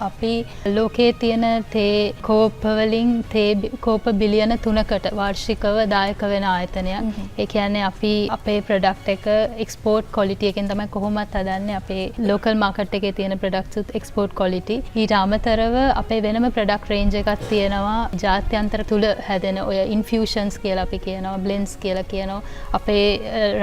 අපි ලෝකයේ තියෙන තේ කෝප වලින් තේ කෝප බිලියන 3කට වාර්ෂිකව දායක වෙන ආයතනයක්. ඒ කියන්නේ අපි අපේ ප්‍රොඩක්ට් එක එක්ස්පෝර්ට් ක්වොලිටි එකෙන් තමයි කොහොමත් හදන්නේ. අපේ ලෝකල් මාකට් එකේ තියෙන ප්‍රොඩක්ට්ස් උත් එක්ස්පෝර්ට් ක්වොලිටි. ඊට අමතරව අපේ වෙනම ප්‍රොඩක්ට් රේන්ජ් එකක් තියෙනවා. ජාත්‍යන්තර තුල හැදෙන ඔය ඉන්ෆියුෂන්ස් කියලා අපි කියනවා, බ්ලෙන්ඩ්ස් කියලා කියනවා. අපේ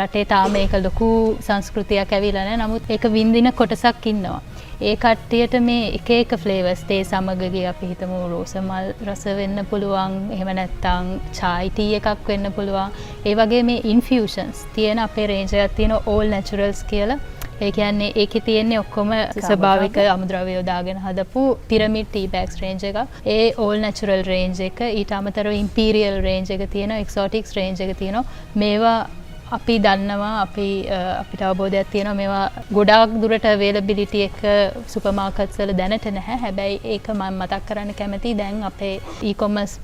රටේ තාම මේක ලොකු සංස්කෘතියක් ඇවිල්ලා නැහැ. නමුත් ඒක වින්දින කොටසක් ඉන්නවා. ඒ කට්ටියට මේ එක ෆ්ලේවර්ස් තේ සමගගේ අපි හිතමු රෝස මල් රස වෙන්න පුළුවන්, එහෙම නැත්නම් chai tea එකක් වෙන්න පුළුවන්. ඒ වගේ මේ ඉන්ෆියුෂන්ස් තියෙන අපේ රේන්ජ් එකක් තියෙන all naturals කියලා. ඒ කියන්නේ ඒකේ තියෙන්නේ ඔක්කොම ස්වභාවික අමුද්‍රව්‍ය යොදාගෙන හදපු පිරමිඩ් ටී බෑග්ස් රේන්ජ් එක. ඒ all natural රේන්ජ් එක ඊට අමතරව ඉම්පීරියල් රේන්ජ් එක තියෙනවා, එක්සෝටික්ස් රේන්ජ් එක තියෙනවා. මේවා අපි දන්නවා අපිට අවබෝධයක් තියෙනවා මේවා ගොඩාක් දුරට අවේලබිලිටි එක සුපර් මාකට්ස් වල දැනට නැහැ. හැබැයි ඒක මම මතක් කරන්න කැමතියි. දැන් අපේ e-commerce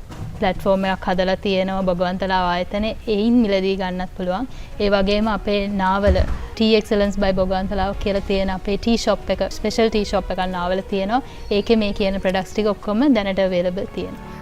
platform එකක් හදලා තියෙනවා බොගවන්තලාව ආයතනයේ. එයින් මිලදී ගන්නත් පුළුවන්. ඒ වගේම අපේ නාවල Tea Excellence by බොගවන්තලාව කියලා තියෙන අපේ ටී shop එක, ස්පෙෂල් ටී shop එකක් නාවල තියෙනවා. ඒකේ මේ කියන products ටික ඔක්කොම දැනට available තියෙනවා.